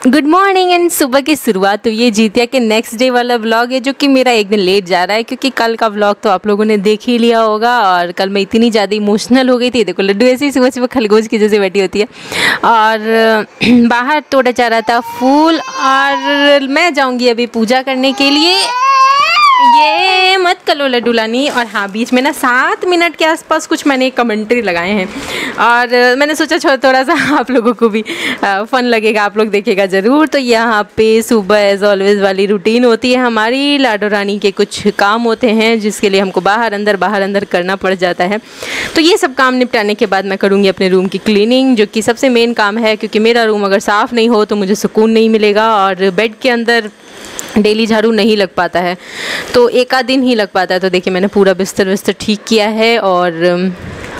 Good morning and सुबह की शुरुआत हुई है जीतिया के नेक्स्ट डे वाला व्लॉग है, जो कि मेरा एक दिन लेट जा रहा है क्योंकि कल का व्लॉग तो आप लोगों ने देख ही लिया होगा। और कल मैं इतनी ज़्यादा इमोशनल हो गई थी। देखो लड्डू ऐसे ही सुबह सुबह खरगोश की जैसे बैठी होती है और बाहर तोड़ा जा रहा था फूल। और मैं जाऊँगी अभी पूजा करने के लिए। ये मत करो लड्डू लानी। और हाँ, बीच में ना 7 मिनट के आसपास कुछ मैंने कमेंट्री लगाए हैं और मैंने सोचा थोड़ा सा आप लोगों को भी फ़न लगेगा, आप लोग देखेगा ज़रूर। तो यहाँ पे सुबह एज ऑलवेज वाली रूटीन होती है हमारी। लाडो रानी के कुछ काम होते हैं जिसके लिए हमको बाहर अंदर करना पड़ जाता है। तो ये सब काम निपटाने के बाद मैं करूँगी अपने रूम की क्लीनिंग, जो कि सबसे मेन काम है क्योंकि मेरा रूम अगर साफ़ नहीं हो तो मुझे सुकून नहीं मिलेगा। और बेड के अंदर डेली झाड़ू नहीं लग पाता है, तो एक आध दिन ही लग पाता है। तो देखिए मैंने पूरा बिस्तर ठीक किया है और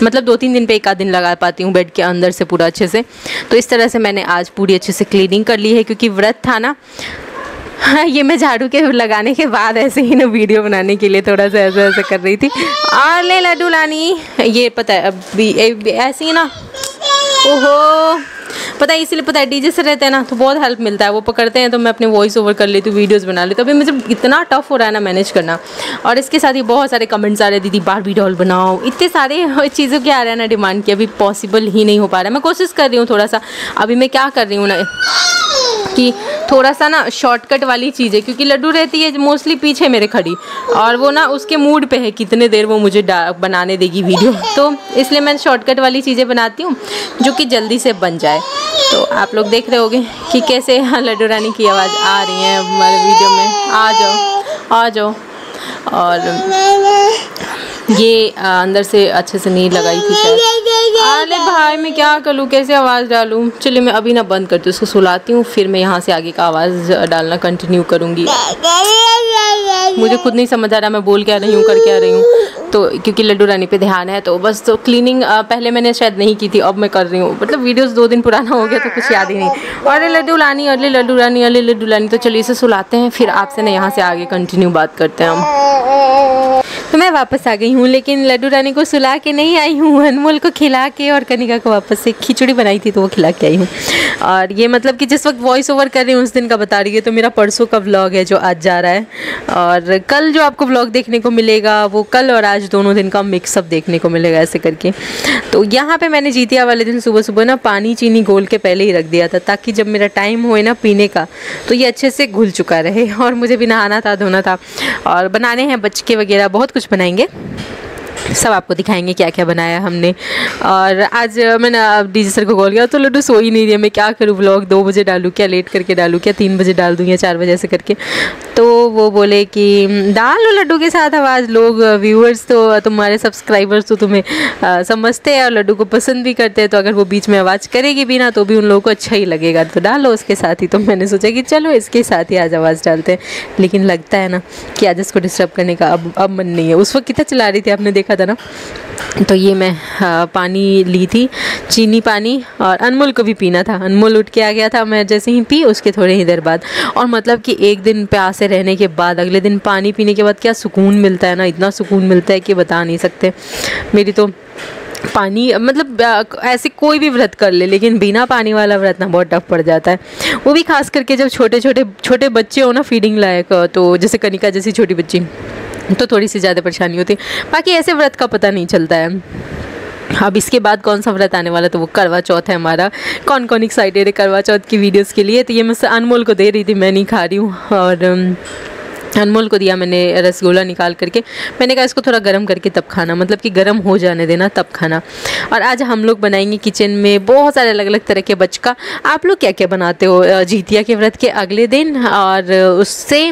मतलब 2-3 दिन पे एक आध दिन लगा पाती हूँ बेड के अंदर से पूरा अच्छे से। तो इस तरह से मैंने आज पूरी अच्छे से क्लीनिंग कर ली है क्योंकि व्रत था ना। हाँ, ये मैं झाड़ू के लगाने के बाद ऐसे ही ना वीडियो बनाने के लिए थोड़ा सा ऐसा कर रही थी। और ले लड्डू लानी, ये पता है अभी ऐसे ही ना, ओहो पता है, इसीलिए पता है डीजे से रहते हैं ना तो बहुत हेल्प मिलता है। वो पकड़ते हैं तो मैं अपने वॉइस ओवर कर लेती हूँ, वीडियोस बना लेती हूँ। अभी मुझे इतना टफ हो रहा है ना मैनेज करना। और इसके साथ ही बहुत सारे कमेंट्स आ रहे, दीदी बारबी डॉल बनाओ, इतने सारे चीज़ों के आ रहे हैं ना डिमांड की। अभी पॉसिबल ही नहीं हो पा रहा है। मैं कोशिश कर रही हूँ थोड़ा सा। अभी मैं क्या कर रही हूँ ना कि थोड़ा सा ना शॉर्टकट वाली चीज़ें, क्योंकि लड्डू रहती है मोस्टली पीछे मेरे खड़ी और वो ना उसके मूड पे है कितने देर वो मुझे बनाने देगी वीडियो। तो इसलिए मैं शॉर्टकट वाली चीज़ें बनाती हूँ जो कि जल्दी से बन जाए। तो आप लोग देख रहे होंगे कि कैसे लड्डू रानी की आवाज़ आ रही है हमारे वीडियो में। आ जाओ। और ये अंदर से अच्छे से नहीं लगाई थी शायद। अरे भाई मैं क्या करूँ, कैसे आवाज़ डालूँ। चलिए मैं अभी ना बंद करती हूँ, उसको सुलाती हूँ, फिर मैं यहाँ से आगे का आवाज़ डालना कंटिन्यू करूँगी। मुझे खुद नहीं समझ आ रहा मैं बोल क्या रही हूँ, कर क्या रही हूँ। तो क्योंकि लड्डू रानी पे ध्यान है तो बस। तो क्लीनिंग पहले मैंने शायद नहीं की थी, अब मैं कर रही हूँ। मतलब वीडियोस 2 दिन पुराना हो गया तो कुछ याद ही नहीं। अरे लड्डू लानी, अरे लड्डू रानी, अरे लड्डू लानी। तो चलिए इसे सुलाते हैं, फिर आपसे ना यहाँ से आगे कंटिन्यू बात करते हैं हम। तो मैं वापस आ गई हूँ, लेकिन लड्डू रानी को सुला के नहीं आई हूँ, अनमोल को खिला के और कनिका को वापस से खिचड़ी बनाई थी तो वो खिला के आई हूँ। और ये मतलब कि जिस वक्त वॉइस ओवर कर रही हूँ उस दिन का बता रही है। तो मेरा परसों का व्लॉग है जो आज जा रहा है, और कल जो आपको व्लॉग देखने को मिलेगा वो कल और आज दोनों दिन का मिक्सअप देखने को मिलेगा ऐसे करके। तो यहाँ पे मैंने जीतिया वाले दिन सुबह सुबह ना पानी चीनी घोल के पहले ही रख दिया था, ताकि जब मेरा टाइम होए ना पीने का तो ये अच्छे से घुल चुका रहे। और मुझे भी नहाना था, धोना था और बनाने हैं बचके वगैरह, बहुत कुछ बनाएंगे, सब आपको दिखाएंगे क्या क्या बनाया हमने। और आज मैंने डीजे सर को कॉल किया तो लड्डू सो ही नहीं रही है। मैं क्या करूँ, व्लॉग 2 बजे डालूँ क्या, लेट करके डालूँ क्या, 3 बजे डाल दूँ या 4 बजे ऐसे करके। तो वो बोले कि डाल लो लड्डू के साथ आवाज़, लोग व्यूअर्स तो तुम्हारे सब्सक्राइबर्स तो तुम्हें समझते हैं और लड्डू को पसंद भी करते हैं। तो अगर वो बीच में आवाज़ करेगी भी ना तो भी उन लोगों को अच्छा ही लगेगा, तो डालो उसके साथ ही। तो मैंने सोचा कि चलो इसके साथ ही आज आवाज़ डालते हैं। लेकिन लगता है ना कि आज इसको डिस्टर्ब करने का अब मन नहीं है। उस वक्त कितना चला रही थी आपने देखा था ना। तो ये मैं पानी ली थी, चीनी पानी, और अनमोल को भी पीना था। अनमोल उठ के आ गया था, मैं जैसे ही पी उसके थोड़े ही देर बाद। और मतलब कि एक दिन प्यासे रहने के बाद अगले दिन पानी पीने के बाद क्या सुकून मिलता है ना, इतना सुकून मिलता है कि बता नहीं सकते। मेरी तो पानी मतलब ऐसे कोई भी व्रत कर ले, लेकिन बिना पानी वाला व्रत ना बहुत टफ पड़ जाता है। वो भी खास करके जब छोटे बच्चे हो ना फीडिंग लायक, तो जैसे कनिका जैसी छोटी बच्ची, तो थोड़ी सी ज़्यादा परेशानी होती है। बाकी ऐसे व्रत का पता नहीं चलता है। अब इसके बाद कौन सा व्रत आने वाला, तो वो करवा चौथ है हमारा। कौन एक्साइटेड है करवा चौथ की वीडियोस के लिए। तो ये मैं अनमोल को दे रही थी, मैं नहीं खा रही हूँ। और अनमोल को दिया मैंने रसगुल्ला निकाल करके। मैंने कहा इसको थोड़ा गर्म करके तब खाना, मतलब कि गर्म हो जाने देना तब खाना। और आज हम लोग बनाएंगे किचन में बहुत सारे अलग अलग तरह के बचका। आप लोग क्या क्या बनाते हो जीतिया के व्रत के अगले दिन और उससे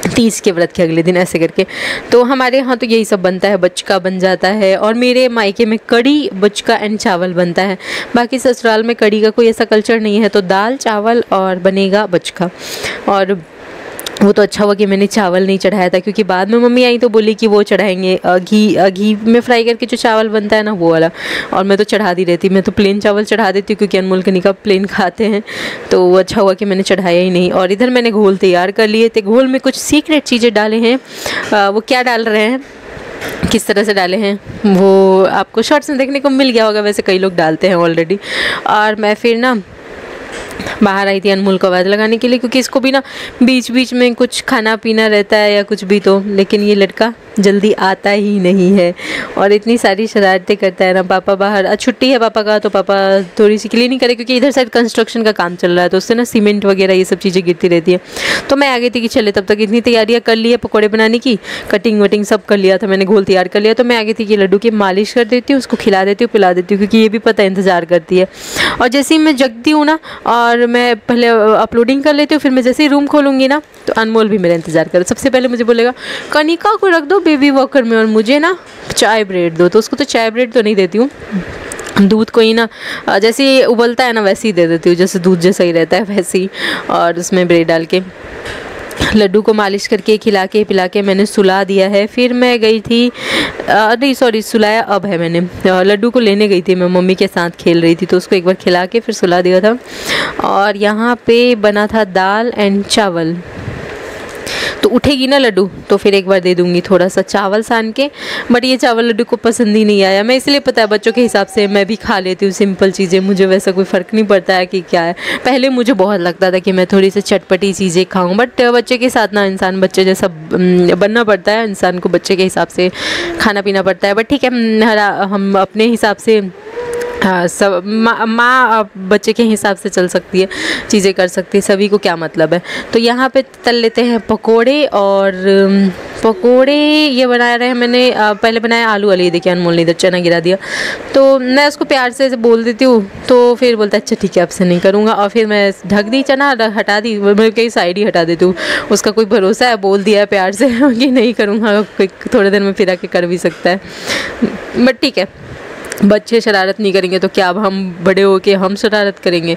30 के व्रत के अगले दिन ऐसे करके। तो हमारे यहाँ तो यही सब बनता है, बचका बन जाता है। और मेरे मायके में कड़ी, बचका एंड चावल बनता है। बाकी ससुराल में कड़ी का कोई ऐसा कल्चर नहीं है, तो दाल चावल और बनेगा बचका। और वो तो अच्छा हुआ कि मैंने चावल नहीं चढ़ाया था, क्योंकि बाद में मम्मी आई तो बोली कि वो चढ़ाएंगे घी में फ्राई करके जो चावल बनता है ना वो वाला। और मैं तो चढ़ा दी रहती, मैं तो प्लेन चावल चढ़ा देती हूँ क्योंकि अनमोल कनिका प्लेन खाते हैं। तो वो अच्छा हुआ कि मैंने चढ़ाया ही नहीं। और इधर मैंने घोल तैयार कर लिए थे। घोल में कुछ सीक्रेट चीज़ें डाले हैं, वो क्या डाल रहे हैं, किस तरह से डाले हैं वो आपको शॉर्ट्स में देखने को मिल गया होगा। वैसे कई लोग डालते हैं ऑलरेडी। और मैं फिर ना बाहर आई थी अनमोल को आवाज़ लगाने के लिए, क्योंकि इसको भी ना बीच बीच में कुछ खाना पीना रहता है या कुछ भी, तो लेकिन ये लड़का जल्दी आता ही नहीं है और इतनी सारी शरारतें करता है ना। पापा बाहर, आज छुट्टी है पापा का, तो पापा थोड़ी सी क्लीनिंग करे, क्योंकि इधर साइड कंस्ट्रक्शन का काम चल रहा है, तो उससे ना सीमेंट वगैरह ये सब चीज़ें गिरती रहती है। तो मैं आ गई थी कि चले, तब तक इतनी तैयारियाँ कर ली है पकौड़े बनाने की, कटिंग वटिंग सब कर लिया था मैंने, घोल तैयार कर लिया। तो मैं आ गई थी कि लड्डू की मालिश कर देती हूँ, उसको खिला देती हूँ, पिला देती हूँ, क्योंकि ये भी पता है इंतज़ार करती है। और जैसे ही मैं जगती हूँ ना, और मैं पहले अपलोडिंग कर लेती हूँ, फिर मैं जैसे ही रूम खोलूँगी ना, तो अनमोल भी मेरा इंतज़ार करे। सबसे पहले मुझे बोलेगा कनिका को रख दो बेबी वॉकर में और मुझे ना चाय ब्रेड दो। तो उसको तो चाय ब्रेड तो नहीं देती हूँ, दूध को ही ना जैसे ही उबलता है ना वैसे ही दे देती हूँ, जैसे दूध जैसा ही रहता है वैसे ही, और उसमें ब्रेड डाल के लड्डू को मालिश करके खिला के पिला के मैंने सुला दिया है। फिर मैं गई थी, नहीं सॉरी, सुलाया अब है मैंने, लड्डू को लेने गई थी मैं, मम्मी के साथ खेल रही थी, तो उसको एक बार खिला के फिर सुला दिया था। और यहाँ पे बना था दाल एंड चावल, तो उठेगी ना लड्डू तो फिर एक बार दे दूंगी थोड़ा सा चावल सान के, बट ये चावल लड्डू को पसंद ही नहीं आया। मैं इसलिए, पता है बच्चों के हिसाब से मैं भी खा लेती हूँ सिंपल चीज़ें, मुझे वैसा कोई फ़र्क नहीं पड़ता है कि क्या है। पहले मुझे बहुत लगता था कि मैं थोड़ी सी चटपटी चीज़ें खाऊं, बट बच्चे के साथ ना इंसान बच्चे जैसा बनना पड़ता है, इंसान को बच्चे के हिसाब से खाना पीना पड़ता है। बट ठीक है, हम अपने हिसाब से, हाँ, सब माँ बच्चे के हिसाब से चल सकती है, चीज़ें कर सकती है, सभी को क्या मतलब है। तो यहाँ पे तल लेते हैं पकोड़े, और पकोड़े ये बना रहे हैं मैंने, पहले बनाया आलू वाले, देखिए अनमोल ने इधर चना गिरा दिया, तो मैं उसको प्यार से बोल देती हूँ, तो फिर बोलता है अच्छा ठीक है, अब से नहीं करूँगा, और फिर मैं ढक दी, चना हटा दी, मैं कहीं साइड ही हटा देती हूँ। उसका कोई भरोसा है, बोल दिया है प्यार से कि नहीं करूँगा, थोड़े देर में फिर आके कर भी सकता है, बट ठीक है, बच्चे शरारत नहीं करेंगे तो क्या, अब हम बड़े हो के हम शरारत करेंगे,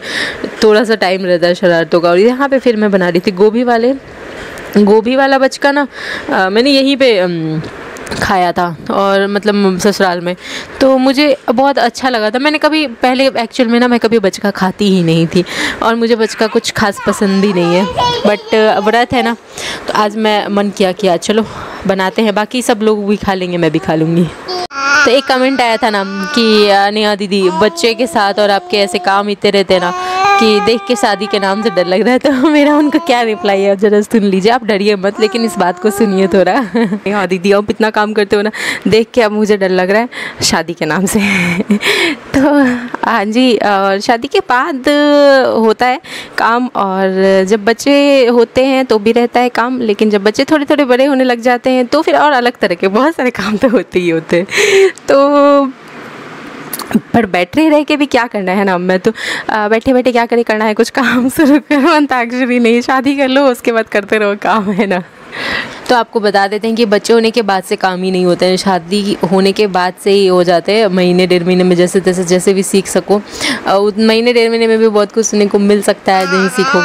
थोड़ा सा टाइम रहता है शरारतों का। और यहाँ पे फिर मैं बना रही थी गोभी वाला बचका ना, मैंने यहीं पे खाया था, और मतलब ससुराल में, तो मुझे बहुत अच्छा लगा था। मैंने कभी पहले एक्चुअल में ना, मैं कभी बचका खाती ही नहीं थी, और मुझे बचका कुछ खास पसंद ही नहीं है, बट व्रत है ना, तो आज मैं मन किया चलो बनाते हैं, बाकी सब लोग भी खा लेंगे, मैं भी खा लूँगी। तो एक कमेंट आया था ना कि नेहा दीदी बच्चे के साथ और आपके ऐसे काम इतने रहते हैं ना कि देख के शादी के नाम से डर लग रहा है, तो मेरा उनका क्या रिप्लाई है जरा सुन लीजिए। आप डरिए मत, लेकिन इस बात को सुनिए थोड़ा। हाँ दीदी आप इतना काम करते हो ना, देख के अब मुझे डर लग रहा है शादी के नाम से। तो हाँ जी, और शादी के बाद होता है काम, और जब बच्चे होते हैं तो भी रहता है काम, लेकिन जब बच्चे थोड़े थोड़े बड़े होने लग जाते हैं तो फिर और अलग तरह के बहुत सारे काम तो होते ही होते हैं। तो पर बैठे रह के भी क्या करना है ना, मैं तो बैठे बैठे क्या करना है, कुछ काम शुरू करो, अंताक्षरी नहीं, शादी कर लो उसके बाद करते रहो काम, है ना। तो आपको बता देते हैं कि बच्चे होने के बाद से काम ही नहीं होते हैं, शादी होने के बाद से ही हो जाते हैं, महीने डेढ़ महीने में जैसे भी सीख सको, महीने डेढ़ महीने में भी बहुत कुछ सुनने को मिल सकता है, नहीं सीखो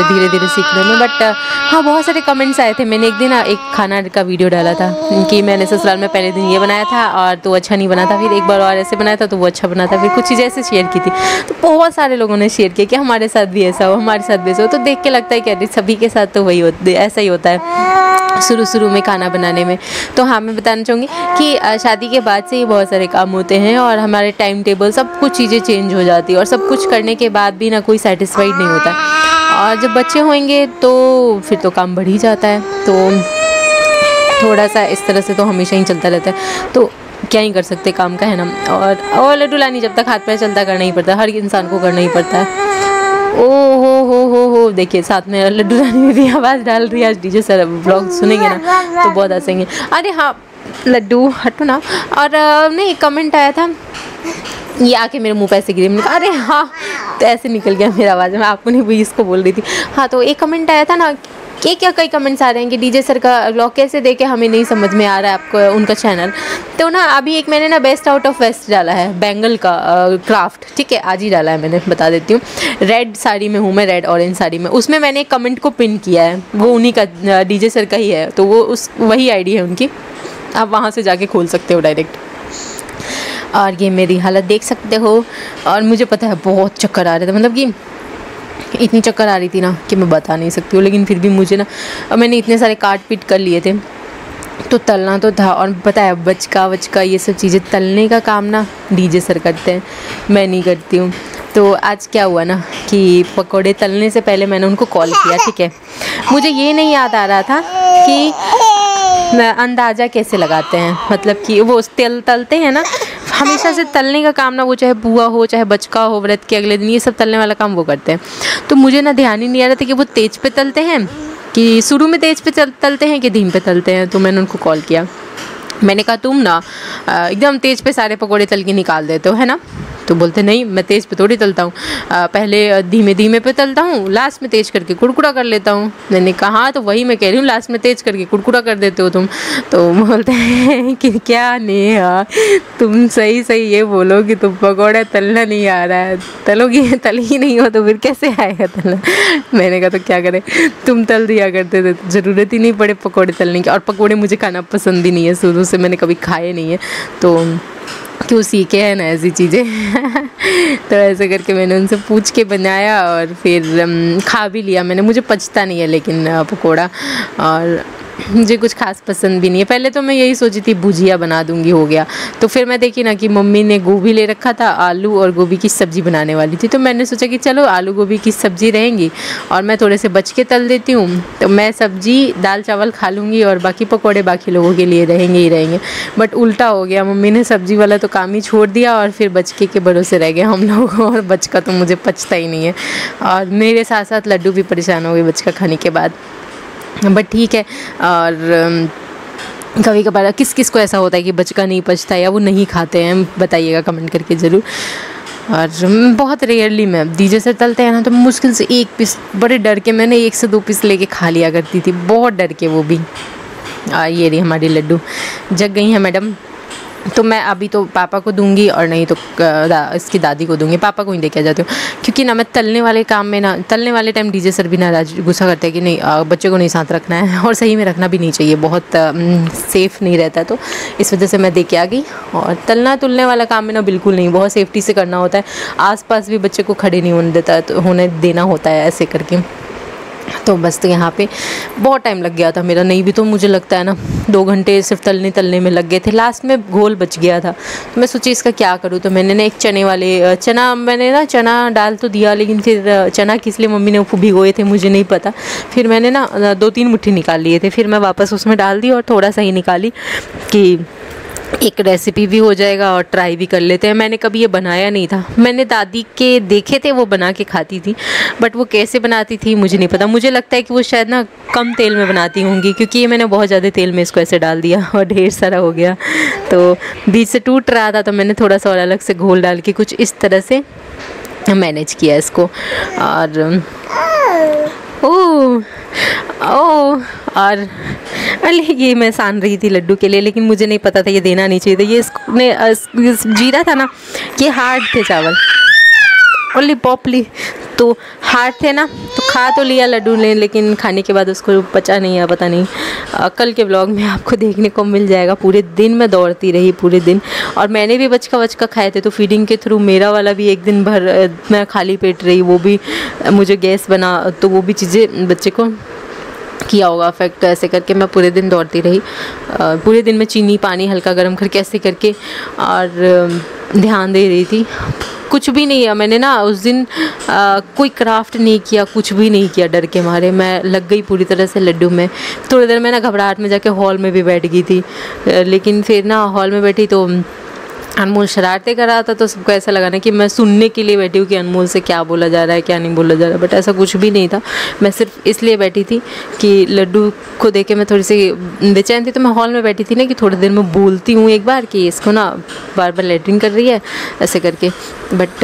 धीरे धीरे सीखने में। बट हाँ, बहुत सारे कमेंट्स आए थे। मैंने एक दिन एक खाना का वीडियो डाला था कि मैंने ससुराल में पहले दिन ये बनाया था और तो अच्छा नहीं बना था, फिर एक बार और ऐसे बनाया था तो वो अच्छा बना था, फिर कुछ चीज़ें ऐसे शेयर की थी, तो बहुत सारे लोगों ने शेयर किया कि हमारे साथ भी ऐसा हो, हमारे साथ भी ऐसा हो। तो देख के लगता है कि अरे सभी के साथ तो वही ऐसा ही होता है शुरू में खाना बनाने में। तो हाँ, मैं बताना चाहूँगी कि शादी के बाद से ही बहुत सारे काम होते हैं और हमारे टाइम टेबल सब कुछ चीज़ें चेंज हो जाती है, और सब कुछ करने के बाद भी ना कोई सेटिस्फाइड नहीं होता। और जब बच्चे होंगे तो फिर तो काम बढ़ ही जाता है, तो थोड़ा सा इस तरह से तो हमेशा ही चलता रहता है, तो क्या ही कर सकते काम का, है ना। और लड्डू लानी जब तक हाथ पैर चलता करना ही पड़ता है, हर इंसान को करना ही पड़ता है। ओ हो देखिए साथ में लड्डू रानी में भी आवाज़ डाल रही है। आज डीजे सर ब्लॉग सुनेंगे ना तो बहुत हंसेंगे। अरे हाँ लड्डू हटो ना। और नहीं, कमेंट आया था, ये आके मेरे मुंह पे ऐसे गिरे, अरे हाँ, तो ऐसे निकल गया मेरा आवाज़, मैं आपको नहीं भी इसको बोल रही थी। हाँ, तो एक कमेंट आया था ना कि क्या कई कमेंट्स आ रहे हैं कि डीजे सर का व्लॉग कैसे देखे, हमें नहीं समझ में आ रहा है आपको उनका चैनल। तो ना अभी एक मैंने ना बेस्ट आउट ऑफ वेस्ट डाला है, बेंगल का क्राफ्ट, ठीक है, आज ही डाला है मैंने, बता देती हूँ। रेड साड़ी में हूँ मैं, रेड ऑरेंज साड़ी में, उसमें मैंने एक कमेंट को पिन किया है, वो उन्हीं का डीजे सर का ही है, तो वो वही आईडी है उनकी, आप वहाँ से जाके खोल सकते हो डायरेक्ट। और ये मेरी हालत देख सकते हो, और मुझे पता है बहुत चक्कर आ रहे थे, मतलब कि इतनी चक्कर आ रही थी ना कि मैं बता नहीं सकती हूँ, लेकिन फिर भी मुझे ना, मैंने इतने सारे काट पीट कर लिए थे, तो तलना तो था। और पता है बचका ये सब चीज़ें तलने का काम ना डीजे सर करते हैं, मैं नहीं करती हूँ। तो आज क्या हुआ ना कि पकोड़े तलने से पहले मैंने उनको कॉल किया, ठीक है। मुझे ये नहीं याद आ रहा था कि अंदाज़ा कैसे लगाते हैं, मतलब कि वो तेल तलते हैं ना, हमेशा से तलने का काम ना, वो चाहे बुआ हो चाहे बचका हो, व्रत के अगले दिन ये सब तलने वाला काम वो करते हैं। तो मुझे ना ध्यान ही नहीं आ रहा था कि वो तेज पे तलते हैं कि शुरू में तेज पे तलते हैं कि धीम पे तलते हैं। तो मैंने उनको कॉल किया, मैंने कहा तुम ना एकदम तेज पे सारे पकोड़े तल के निकाल देते हो, है ना। तो बोलते नहीं, मैं तेज़ पे थोड़ी तलता हूँ, पहले धीमे धीमे पे तलता हूँ, लास्ट में तेज़ करके कुड़कुड़ा कर लेता हूँ। मैंने कहा हाँ, तो वही मैं कह रही हूँ, लास्ट में तेज़ करके कुड़कुड़ा कर देते हो तुम। तो बोलते हैं कि क्या नेहा, तुम सही सही ये बोलो कि तुम पकौड़ा तलना नहीं आ रहा है, तलोगी तल ही नहीं हो तो फिर कैसे आएगा तलना। मैंने कहा तो क्या करें, तुम तल दिया करते थे, ज़रूरत ही नहीं पड़े पकौड़े तलने की। और पकौड़े मुझे खाना पसंद ही नहीं है, शुरू से मैंने कभी खाए नहीं है, तो क्यों सीखे हैं ना ऐसी चीज़ें। तो ऐसे करके मैंने उनसे पूछ के बनाया और फिर खा भी लिया मैंने। मुझे पचता नहीं है लेकिन पकोड़ा, और मुझे कुछ खास पसंद भी नहीं है। पहले तो मैं यही सोची थी भुजिया बना दूंगी, हो गया। तो फिर मैं देखी ना कि मम्मी ने गोभी ले रखा था, आलू और गोभी की सब्ज़ी बनाने वाली थी, तो मैंने सोचा कि चलो आलू गोभी की सब्ज़ी रहेंगी और मैं थोड़े से बच के तल देती हूँ, तो मैं सब्ज़ी दाल चावल खा लूँगी और बाकी पकौड़े बाकी लोगों के लिए रहेंगे ही रहेंगे। बट उल्टा हो गया, मम्मी ने सब्ज़ी वाला तो काम ही छोड़ दिया और फिर बचके के भरोसे रह गए हम लोग, और बचका तो मुझे पचता ही नहीं है। और मेरे साथ साथ लड्डू भी परेशान हो गए बचका खाने के बाद। बट ठीक है। और कभी कभार किस किस को ऐसा होता है कि बचका नहीं पचता या वो नहीं खाते हैं, बताइएगा कमेंट करके ज़रूर। और बहुत रेयरली मैं डीजे से तलते हैं ना, तो मुश्किल से एक पीस, बड़े डर के मैंने 1 से 2 पीस लेके खा लिया करती थी, बहुत डर के वो भी। ये रही हमारी लड्डू, जग गई हैं मैडम। तो मैं अभी तो पापा को दूंगी और नहीं तो इसकी दादी को दूंगी, पापा को ही दे के आ जाती हूँ, क्योंकि ना मैं तलने वाले काम में ना, तलने वाले टाइम डीजे सर भी नाराज गुस्सा करते हैं कि नहीं बच्चे को नहीं साथ रखना है, और सही में रखना भी नहीं चाहिए, बहुत सेफ़ नहीं रहता। तो इस वजह से मैं दे के आ गई। और तलना तुलने वाला काम में ना बिल्कुल नहीं, बहुत सेफ्टी से करना होता है, आसपास भी बच्चे को खड़े नहीं होने देना होता है ऐसे करके। तो बस तो यहाँ पे बहुत टाइम लग गया था मेरा, नहीं भी तो मुझे लगता है ना 2 घंटे सिर्फ तलने में लग गए थे। लास्ट में घोल बच गया था, तो मैं सोची इसका क्या करूँ। तो मैंने ना एक चना डाल तो दिया, लेकिन फिर चना किस लिए मम्मी ने भिगोए थे मुझे नहीं पता। फिर मैंने ना 2-3 मुट्ठी निकाल लिए थे, फिर मैं वापस उसमें डाल दी और थोड़ा सा ही निकाली कि एक रेसिपी भी हो जाएगा और ट्राई भी कर लेते हैं। मैंने कभी ये बनाया नहीं था, मैंने दादी के देखे थे वो बना के खाती थी, बट वो कैसे बनाती थी मुझे नहीं पता। मुझे लगता है कि वो शायद ना कम तेल में बनाती होंगी, क्योंकि ये मैंने बहुत ज़्यादा तेल में इसको ऐसे डाल दिया और ढेर सारा हो गया, तो बीच से टूट रहा था। तो मैंने थोड़ा सा और अलग से घोल डाल के कुछ इस तरह से मैनेज किया इसको। और और अरे ये मैं सान रही थी लड्डू के लिए, लेकिन मुझे नहीं पता था ये देना नहीं चाहिए था। ये इसने जीरा था ना, ये हार्ड थे चावल, ओनली पॉपली तो हार्ड थे ना, तो खा तो लिया लड्डू ने, लेकिन खाने के बाद उसको पचा नहीं है, पता नहीं। कल के ब्लॉग में आपको देखने को मिल जाएगा। पूरे दिन मैं दौड़ती रही, पूरे दिन, और मैंने भी बचका खाए थे, तो फीडिंग के थ्रू मेरा वाला भी एक दिन भर मैं खाली पेट रही, वो भी मुझे गैस बना, तो वो भी चीज़ें बच्चे को किया होगा अफेक्ट। तो ऐसे करके मैं पूरे दिन दौड़ती रही, पूरे दिन में चीनी पानी हल्का गर्म करके ऐसे करके और ध्यान दे रही थी। कुछ भी नहीं है मैंने ना उस दिन, कोई क्राफ्ट नहीं किया, कुछ भी नहीं किया, डर के मारे मैं लग गई पूरी तरह से लड्डू में। थोड़ी देर मैं ना घबराहट में जाके हॉल में भी बैठ गई थी, लेकिन फिर ना हॉल में बैठी तो अनमोल शरारतें कर रहा था, तो सबको ऐसा लगा ना कि मैं सुनने के लिए बैठी हूँ कि अनमोल से क्या बोला जा रहा है क्या नहीं बोला जा रहा है, बट ऐसा कुछ भी नहीं था। मैं सिर्फ इसलिए बैठी थी कि लड्डू को देख के मैं थोड़ी सी बेचैन थी, तो मैं हॉल में बैठी थी ना कि थोड़ी देर में बोलती हूँ एक बार कि इसको ना बार बार लेटरिन कर रही है ऐसे करके, बट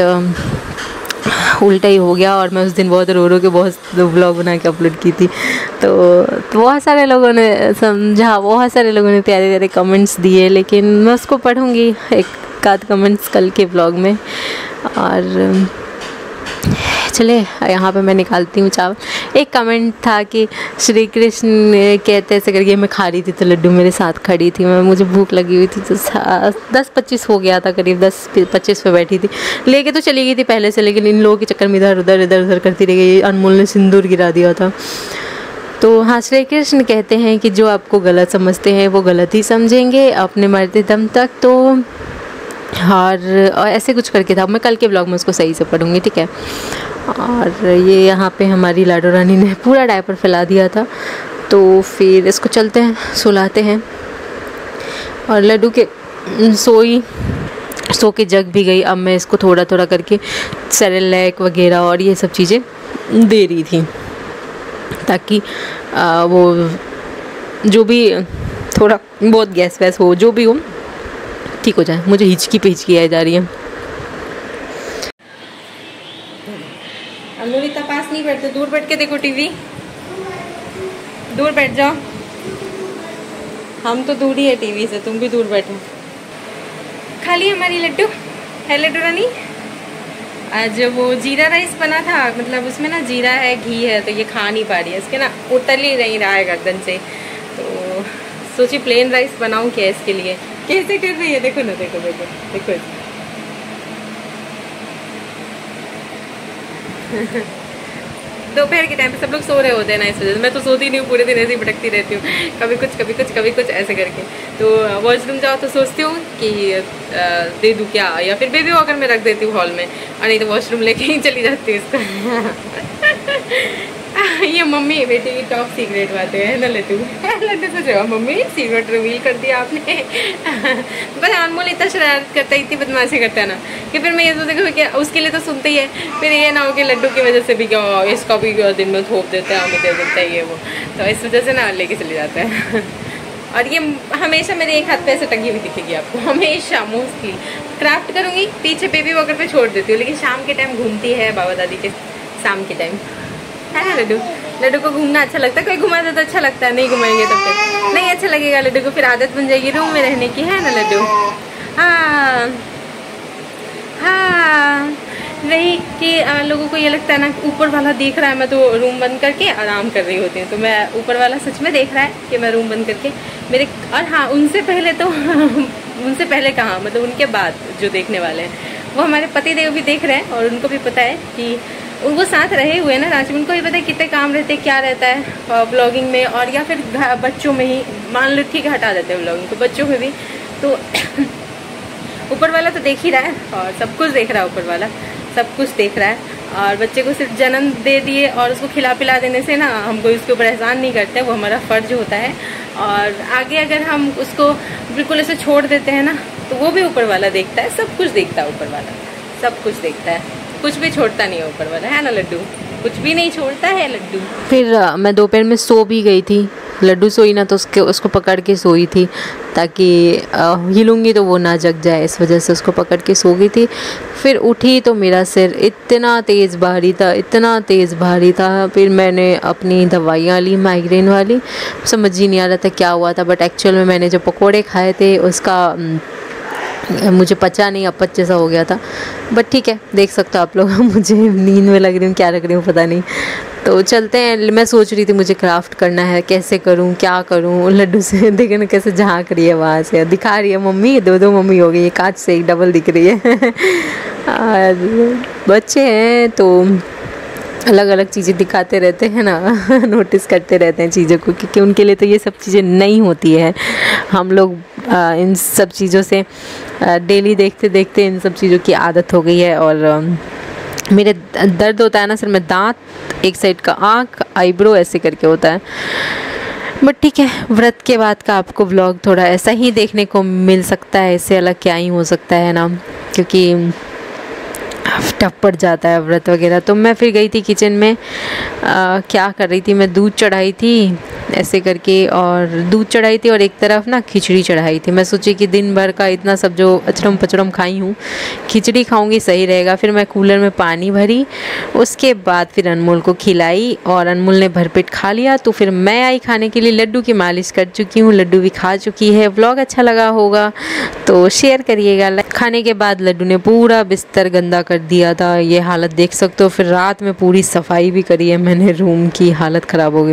उल्टा ही हो गया। और मैं उस दिन बहुत रो के बहुत व्लॉग बना के अपलोड की थी, तो बहुत सारे लोगों ने समझा, बहुत सारे लोगों ने प्यारे प्यारे कमेंट्स दिए, लेकिन मैं उसको पढ़ूँगी एक आध कमेंट्स कल के व्लॉग में। और चले यहाँ पे मैं निकालती हूँ चावल। एक कमेंट था कि श्री कृष्ण कहते ऐसे करके, मैं खा रही थी तो लड्डू मेरे साथ खड़ी थी, मुझे भूख लगी हुई थी, तो 10-25 हो गया था, करीब 10-25 पे बैठी थी, लेके तो चली गई थी पहले से, लेकिन इन लोगों के चक्कर में इधर उधर करती रह गई। अनमोल ने सिंदूर गिरा दिया था। तो हाँ, श्री कृष्ण कहते हैं कि जो आपको गलत समझते हैं वो गलत ही समझेंगे अपने मरते दम तक। तो और ऐसे कुछ करके था। मैं कल के ब्लॉग में उसको सही से पढ़ूँगी, ठीक है। और ये यहाँ पे हमारी लाडो रानी ने पूरा डायपर फैला दिया था, तो फिर इसको चलते हैं सुलाते हैं। और लड्डू के सो के जग भी गई। अब मैं इसको थोड़ा थोड़ा करके सेरेलैक वगैरह और ये सब चीज़ें दे रही थी, ताकि वो जो भी थोड़ा बहुत गैस वैस हो, जो भी हो, ठीक हो जाए। मुझे हिचकी पे हिचकी आ जा रही है। अनुरिता पास नहीं बैठते, दूर बैठ के देखो टीवी, दूर बैठ जाओ। हम तो दूर ही है टीवी से, तुम भी दूर बैठो। खाली हमारी लड्डू है, लड्डू रानी। आज वो जीरा राइस बना था, मतलब उसमें ना जीरा है, घी है, तो ये खा नहीं पा रही है, इसके ना उतर ही नहीं रहा है गर्दन से। तो सोची प्लेन राइस बनाऊं क्या इसके लिए। कैसे कर रही है, देखो ना, देखो देखो देखो। दोपहर के टाइम पे सब लोग सो रहे होते हैं ना, इस वजह से। मैं तो सोती नहीं हूँ, पूरे दिन ऐसे ही भटकती रहती हूँ, कभी कुछ कभी कुछ कभी कुछ ऐसे करके। तो वॉशरूम जाओ तो सोचती हूँ कि दे दूँ क्या, या फिर बेबी वॉकर में रख देती हूँ हॉल में, और नहीं तो वॉशरूम लेके ही चली जाती हूँ इसको। ये मम्मी बेटी की टॉप सीक्रेट बातें हैं ना लड्डू। लड्डू सोच रहे हो मम्मी सीक्रेट रिवील कर दिया आपने। बस अनमोल इतना शरारत करता है, इतनी बदमाशी करता है ना, कि फिर मैं ये सोचती हूँ कि उसके लिए तो सुनते ही है, फिर ये ना हो कि लड्डू की वजह से भी क्या इसका भी दिन में थोप देता है, हमें दे देता है ये वो, तो इस वजह से ना लेके चले जाता है। और ये हमेशा मेरे एक हाथ पे ऐसे टंगी हुई दिखेगी आपको, हमेशा मोस्टली। क्राफ्ट करूँगी पीछे बेबी वॉकर पे छोड़ देती हूँ, लेकिन शाम के टाइम घूमती है बाबा दादी के, शाम के टाइम है ना लड्डू। लड्डू को घूमना अच्छा लगता है, कोई घुमा दे तो अच्छा लगता है, नहीं घुमाएंगे तब तक नहीं अच्छा लगेगा लड्डू को, फिर आदत बन जाएगी रूम में रहने की, है ना लड्डू। हाँ हाँ, वही कि लोगों को ये लगता है ना ऊपर वाला देख रहा है, मैं तो रूम बंद करके आराम कर रही होती हूँ, तो मैं ऊपर वाला सच में देख रहा है कि मैं रूम बंद करके मेरे। और हाँ, उनसे पहले तो उनसे पहले कहाँ, मतलब उनके बाद जो देखने वाले हैं वो हमारे पति देव भी देख रहे हैं, और उनको भी पता है कि उनको साथ रहे हुए ना रांची में, उनको भी पता है कितने काम रहते हैं, क्या रहता है ब्लॉगिंग में, और या फिर बच्चों में ही मान लो, ठीक है हटा देते हैं ब्लॉगिंग, तो बच्चों में भी तो ऊपर वाला तो देख ही रहा है, और सब कुछ देख रहा है, ऊपर वाला सब कुछ देख रहा है। और बच्चे को सिर्फ जन्म दे दिए और उसको खिला पिला देने से ना हम कोई उसके ऊपर एहसान नहीं करते, वो हमारा फ़र्ज होता है। और आगे अगर हम उसको बिल्कुल ऐसे छोड़ देते हैं ना, तो वो भी ऊपर वाला देखता है, सब कुछ देखता है ऊपर वाला, सब कुछ देखता है, कुछ भी छोड़ता नहीं है ऊपर वाला, है ना लड्डू, कुछ भी नहीं छोड़ता है लड्डू। फिर मैं दोपहर में सो भी गई थी, लड्डू सोई ना तो उसको पकड़ के सोई थी, ताकि हिलूंगी तो वो ना जग जाए, इस वजह से उसको पकड़ के सो गई थी। फिर उठी तो मेरा सिर इतना तेज़ भारी था, इतना तेज़ भारी था। फिर मैंने अपनी दवाइयाँ ली माइग्रेन वाली, समझ ही नहीं आ रहा था क्या हुआ था, बट एक्चुअल में मैंने जो पकोड़े खाए थे उसका मुझे पचा नहीं, अपच जैसा हो गया था। बट ठीक है, देख सकते हो आप लोग। मुझे नींद में लग रही हूँ, क्या लग रही हूँ पता नहीं। तो चलते हैं। मैं सोच रही थी मुझे क्राफ्ट करना है, कैसे करूँ क्या करूँ। लड्डू से देखे ना कैसे झांक रही है, वहाँ से दिखा रही है मम्मी, दो मम्मी हो गई है, कांच से एक डबल दिख रही है। बच्चे हैं तो अलग अलग चीज़ें दिखाते रहते हैं ना, नोटिस करते रहते हैं चीज़ों को, क्योंकि उनके लिए तो ये सब चीज़ें नहीं होती है। हम लोग इन सब चीज़ों से डेली देखते देखते इन सब चीज़ों की आदत हो गई है। और मेरे दर्द होता है ना सिर में, दांत एक साइड का, आँख, आईब्रो ऐसे करके होता है। बट ठीक है, व्रत के बाद का आपको व्लॉग थोड़ा ऐसा ही देखने को मिल सकता है, इससे अलग क्या ही हो सकता है ना, क्योंकि टफ पड़ जाता है व्रत वगैरह। तो मैं फिर गई थी किचन में, क्या कर रही थी मैं, दूध चढ़ाई थी ऐसे करके, और दूध चढ़ाई थी और एक तरफ ना खिचड़ी चढ़ाई थी। मैं सोची कि दिन भर का इतना सब जो अचरम पचरम खाई हूँ, खिचड़ी खाऊंगी सही रहेगा। फिर मैं कूलर में पानी भरी, उसके बाद फिर अनमोल को खिलाई, और अनमोल ने भरपेट खा लिया। तो फिर मैं आई खाने के लिए, लड्डू की मालिश कर चुकी हूँ, लड्डू भी खा चुकी है। व्लॉग अच्छा लगा होगा तो शेयर करिएगा। खाने के बाद लड्डू ने पूरा बिस्तर गंदा कर दिया था, ये हालत देख सकते हो। फिर रात में पूरी सफाई भी करी है मैंने, रूम की हालत ख़राब हो गई।